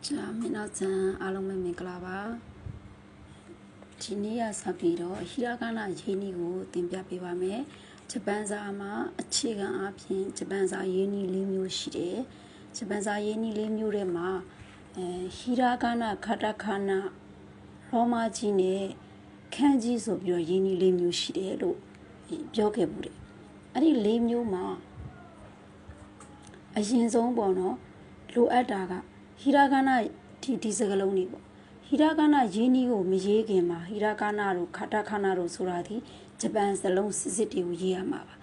ကြာမင်းနောက်ဆန်အားလုံးပဲမင်္ဂလာပါဒီနေ့ရစပြီးတော့ဟီရာဂနာရေးနည်းကိုသင်ပြပေးပါမယ်ဂျပန်စာမှာအခြေခံအားဖြင့်ဂျပန်စာရေးနည်း၄မျိုးရှိတယ်ဂျပန်စာရေးနည်း၄မျိုးထဲမှာဟီရာဂနာကာတာကာနာရောမာကြီးနဲ့ခန်းကြီးဆိုပြီးတော့ရေးနည်း၄မျိုးရှိတယ်လို့ပြောခဲ့ဘူးတယ်အဲ့ဒီ၄မျိုးမှာအရင်ဆုံးပေါ့နော်လိုအပ်တာကဟီရာဂနာဒီစကားလုံးတွေပေါ့ဟီရာဂနာရေးနည်းကိုမရေးခင်မှာဟီရာဂနာတို့ကာတာခနာတို့ဆိုတာဒီဂျပန်စလုံးစစ်စစ်တွေကိုရေးရမှာပါ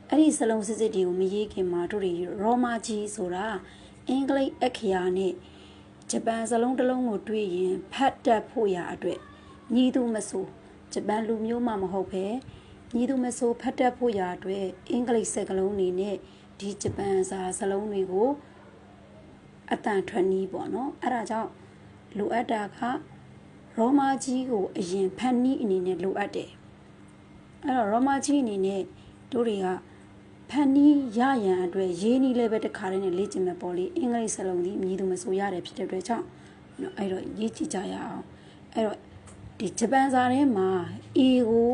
အဲ့ဒီစလုံးစစ်စစ်တွေကိုမရေးခင်မှာတို့တွေရောမာကြီးဆိုတာအင်္ဂလိပ်အခရာနဲ့ဂျပန်စလုံးတစ်လုံးကိုတွေ့ရင်ဖတ်တတ်ဖို့ရအတွက်ညီသူမဆိုဂျပန်လူမျိုးမှမဟုတ်ပဲညီသူမဆိုဖတ်တတ်ဖို့ရအတွက်အင်္ဂလိပ်စကားလုံးတွေနဲ့ဒီဂျပန်စာစလုံးတွေကိုအတန်ထွက်နီးပေါ့နော်အဲ့ဒါကြောင့်လိုအပ်တာကရောမာကြီးကိုအရင်ဖတ်နီးအနေနဲ့လိုအပ်တယ်အဲ့တော့ရောမာကြီးအနေနဲ့တို့တွေကဖတ်နီးရရန်အတွက်ရေးနီးလည်းပဲတခါတည်းနဲ့လေ့ကျင့်မဲ့ပေါ့လေအင်္ဂလိပ်စလုံးဒီမြည်သူမဆိုရတယ်ဖြစ်တဲ့အတွက်ကြောင့်အဲ့တော့ရေးကြည့်ကြရအောင်အဲ့တော့ဒီဂျပန်စာထဲမှာ A ကို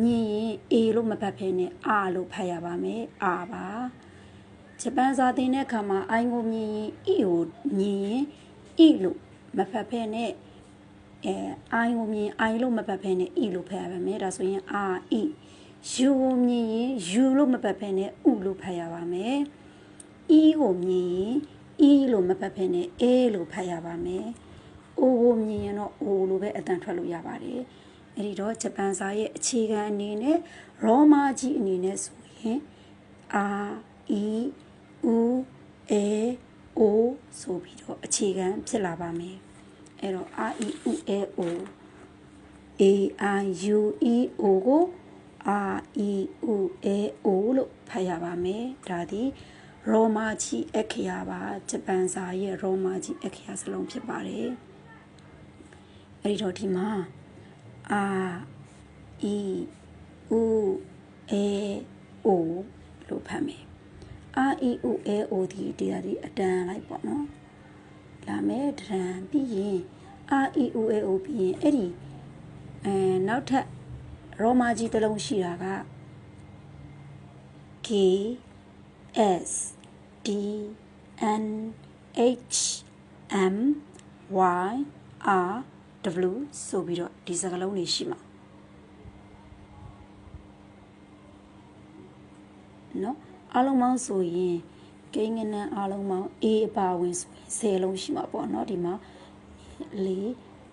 ညင်ရင် A လို့မဖတ်ဖဲနဲ့ R လို့ဖတ်ရပါမယ် R ပါဂျပန်စာသင်တဲ့အခါမှာ I ကိုမြင်ရင် E ကိုမြင်ရင် E လို့မဖတ်ဖဲနဲ့I ကိုမြင် I လို့မဖတ်ဖဲနဲ့ E လို့ဖတ်ရပါမယ်ဒါဆိုရင် R E U ကိုမြင်ရင် U လို့မဖတ်ဖဲနဲ့ U လို့ဖတ်ရပါမယ် E ကိုမြင်ရင် E လို့မဖတ်ဖဲနဲ့ A လို့ဖတ်ရပါမယ် O ကိုမြင်ရင်တော့ O လို့ပဲအတန်ထွက်လို့ရပါတယ်အဲ့ဒီတော့ဂျပန်စာရဲ့အခြေခံအနေနဲ့ရောမာကြီးအနေနဲ့ဆိုရင် R E U A O ဆိုပြီးတော့အခြေခံဖြစ်လာပါမယ်အဲ့တော့ R E U A O A I U E O ကို R E U A O လို့ဖတ်ရပါမယ်ဒါဒီရောမာကြီးအခရာပါဂျပန်စာရဲ့ရောမာကြီးအခရာစလုံးဖြစ်ပါတယ်အဲ့ဒီတော့ဒီမှာ R E U A O လို့ဖတ်မယ်R E U A O ဒီတရားဒီအတန်းလိုက်ပေါ့နော်လာမယ်တရံပြီးရင် R E U A O ပြီးရင်အဲ့ဒီနောက်ထပ်ရောမာကြီးတစ်လုံးရှိတာက K S D N H M Y R W ဆိုပြီးတော့ဒီစကားလုံးတွေရှိမှာနော်အားလုံးပေါင်းဆိုရင်ကိန်းကနန်းအားလုံးပေါင်း A အပါဝင်ဆိုရင်10လုံးရှိမှာပေါ့နော်ဒီမှာ4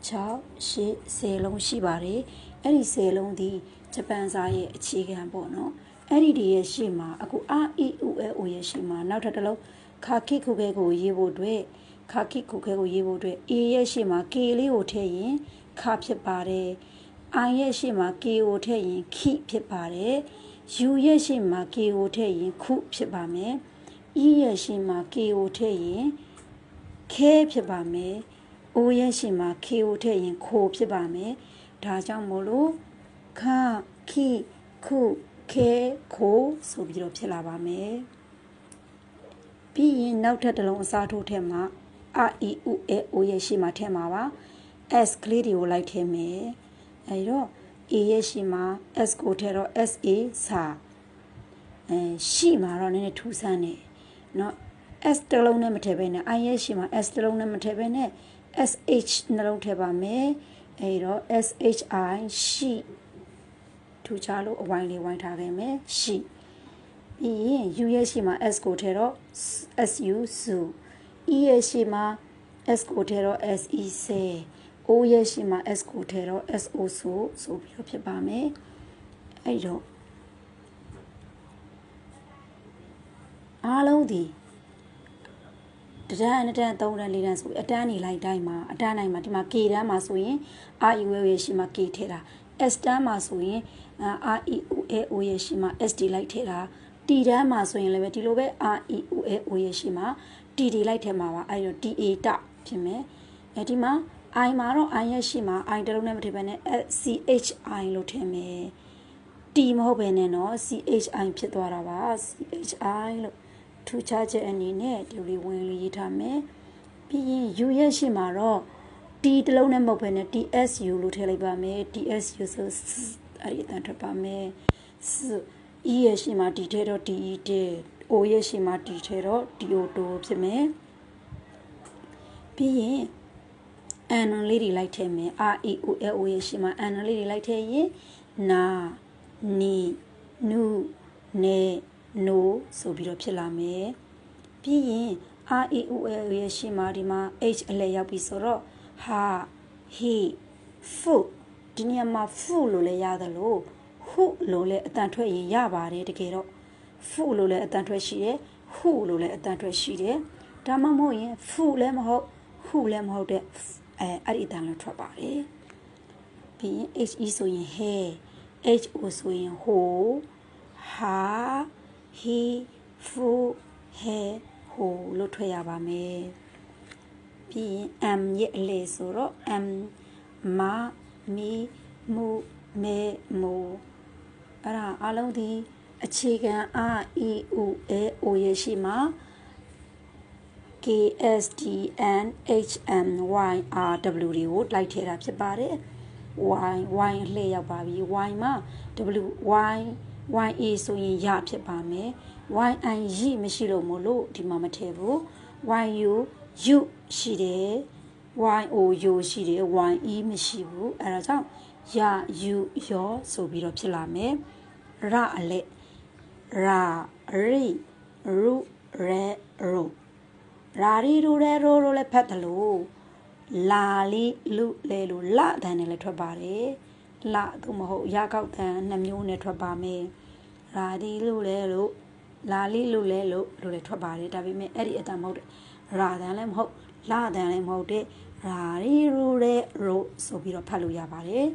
6 8 10လုံးရှိပါတယ်အဲ့ဒီ10လုံးဒီဂျပန်စာရဲ့အခြေခံပေါ့နော်အဲ့ဒီတွေရဲ့ရှေ့မှာအခု R E U A O ရဲ့ရှေ့မှာနောက်ထပ်တစ်လုံးခါခိခုခဲကိုရေးဖို့အတွက်ခါခိခုခဲကိုရေးဖို့အတွက် A ရဲ့ရှေ့မှာ K လေးကိုထည့်ရင်ခါဖြစ်ပါတယ် I ရဲ့ရှေ့မှာ K ကိုထည့်ရင်ခိဖြစ်ပါတယ် U ရဲ့ရှေ့မှာ K ကိုထည့်ရင်ခုဖြစ်ပါမယ် E ရဲ့ရှေ့မှာ K ကိုထည့်ရင်ခဲဖြစ်ပါမယ် O ရဲ့ရှေ့မှာ K ကိုထည့်ရင်ခိုဖြစ်ပါမယ်ဒါကြောင့်မို့လို့ခခိခုခဲခိုဆိုပြီးတော့ဖြစ်လာပါမယ်ပြီးရင်နောက်ထပ်တစ်လုံးအစားထိုးထည့်မှာ R E U A O ရဲ့ရှေ့မှာထည့်မှာပါ S ကလေးတွေကိုလိုက်ထည့်မယ်အဲဒီတော့ A ရဲ့ရှေ့မှာ S ကိုထည့်တော့ S A စာရှိမှာတော့နည်းနည်းထူးဆန်းတယ်เนาะ S တစ်လုံးနဲ့မထည့်ဘဲနဲ့ I ရဲ့ရှေ့မှာ S တစ်လုံးနဲ့မထည့်ဘဲနဲ့ S H နှလုံးထည့်ပါမယ်အဲဒီတော့ S H I ရှိထူချလို့အဝိုင်းလေးဝိုင်းထားခဲ့မယ်ရှိပြီးရင် U ရဲ့ရှေ့မှာ S ကိုထည့်တော့ S U စု E ရဲ့ရှေ့မှာ S ကိုထည့်တော့ S E ဆဲ O ရဲ့ရှေ့မှာ S ကိုထည့်တော့ S O ဆိုပြီးတော့ဖြစ်ပါမယ်အဲ့တော့အားလုံးဒီတန်း3တန်း4တန်းဆိုပြီးအတန်းနေလိုက်တိုင်းမှာအတန်းတိုင်းမှာဒီမှာ K တန်းမှာဆိုရင် R E U A O ရဲ့ရှေ့မှာ K ထည့်တာ S တန်းမှာဆိုရင် R E U A O ရဲ့ရှေ့မှာ S D လိုက်ထည့်တာ T တန်းမှာဆိုရင်လည်းဒီလိုပဲ R E U A O ရဲ့ရှေ့မှာ T D လိုက်ထည့်မှာပါအဲ့တော့ T A တဖြစ်မယ်ဒီမှာ I မှာတော့ I ရဲ့ရှေ့မှာ I တလုံးနဲ့မထည့်ဘဲနဲ့ C H I လို့ထည့်မယ် T မဟုတ်ဘဲနဲ့နော် C H I ဖြစ်သွားတာပါ C H I လို့ထူခြားချက်အနေနဲ့ဒီလိုလေးဝင်ရေးထားမယ် ပြီးရင် U ရဲ့ရှေ့မှာတော့ T တလုံးနဲ့မဟုတ်ဘဲနဲ့ TSU လို့ထည့်လိုက်ပါမယ် TSU ဆိုအဲ့ဒီအတန်ထွက်ပါမယ် E ရဲ့ရှေ့မှာ T ထဲတော့ TE တဲ့ O ရဲ့ရှေ့မှာ T ထဲတော့ TO2 ဖြစ်မယ်ပြီးရင် N လေးတွေလိုက်ထည့်မယ် R E O L O ရဲ့ရှေ့မှာ N လေးတွေလိုက်ထည့်ရင်နာနီနုနေနိုဆိုပြီးတော့ဖြစ်လာမယ်ပြီးရင် R E O L O ရဲ့ရှေ့မှာဒီမှာ H အလဲရောက်ပြီဆိုတော့ဟာဟီဖုဒီနေရာမှာဖုလို့လည်းရတယ်လို့ဟုလို့လည်းအတန်ထွက်ရင်ရပါတယ်တကယ်တော့ဖုလို့လည်းအတန်ထွက်ရှိတယ်ဟုလို့လည်းအတန်ထွက်ရှိတယ်ဒါမှမဟုတ်ရင်ဖုလည်းမဟုတ်ဟုလည်းမဟုတ်တဲ့အဲ့ဒီအတန်လည်းထွက်ပါတယ်ပြီးရင် HE ဆိုရင် he HO ဆိုရင် ho ha he fu he ho လို့ထွက်ရပါမယ်ပြီးရင် M ရဲ့အလေဆိုတော့ M မမီမူမေမိုအဲ့ဒါအလုံးဒီအခြေခံ R E U A O ရဲ့ရှိမှာ K S T N H M Y R W တွေကိုလိုက်ထည့်တာဖြစ်ပါတယ် Y လှည့်ရောက်ပါပြီ Y မှာ W Y Y A ဆိုရင်ရဖြစ်ပါမယ် Y I ရမရှိလို့မို့လို့ဒီမှာမထည့်ဘူး Y U U ရှိတယ် Y O U ရှိတယ် Y E မရှိဘူးအဲဒါကြောင့်ရ U ရောဆိုပြီးတော့ဖြစ်လာမယ်ရအလက်ရာရီရူရဲရိုရာရီရူရဲရိုလို့လည်းဖတ်တယ်လို့လာလီလူလေလို့လတန်နဲ့လည်းထွက်ပါတယ်လသို့မဟုတ်ရကောက်တန်2မျိုးနဲ့ထွက်ပါမယ်ရာဒီလူလေလို့လာလီလူလေလို့လည်းထွက်ပါတယ်ဒါပေမဲ့အဲ့ဒီအတန်မဟုတ်တဲ့ရာတန်လည်းမဟုတ်လတန်လည်းမဟုတ်တဲ့ရာရီရူရဲရိုဆိုပြီးတော့ဖတ်လို့ရပါတယ်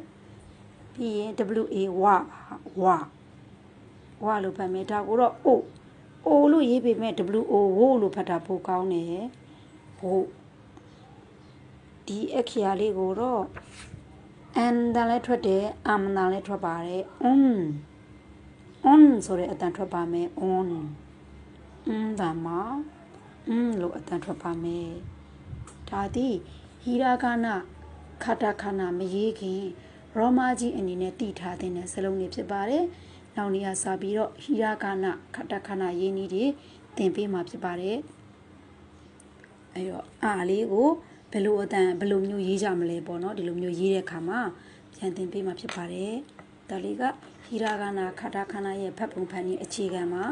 ပြီးရင် WA ဝလို့ဖတ်မယ်ဒါကိုတော့ O လို့ရေးပေမဲ့ WO ဝလို့ဖတ်တာပိုကောင်းတယ်ဘို့ဒီအခရာလေးကိုတော့ N တန်လည်းထွက်တယ် M တန်လည်းထွက်ပါတယ် on ဆိုတဲ့အတန်ထွက်ပါမယ် on တန်မှာလို့အတန်ထွက်ပါမယ်ဒါသည်ဟီရာဂနာခတာခနာမရေးခင်ရောမာကြီးအနေနဲ့တည်ထားတဲ့စလုံးတွေဖြစ်ပါတယ်နောက်နေရာစပြီးတော့ဟီရာဂနာခတာခနာရေးနည်းတွေသင်ပေးမှာဖြစ်ပါတယ်အဲ့တော့အားလေးကိုဘယ်လိုအတန်ဘယ်လိုမျိုးရေးကြမလဲပေါ့နော်ဒီလိုမျိုးရေးတဲ့အခါမှာပြန်သင်ပေးမှာဖြစ်ပါတယ်ဒါလေးကဟီရာဂနာခတာခနာရဲ့ဖတ်ပုံဖတ်နည်းအခြေခံမှာ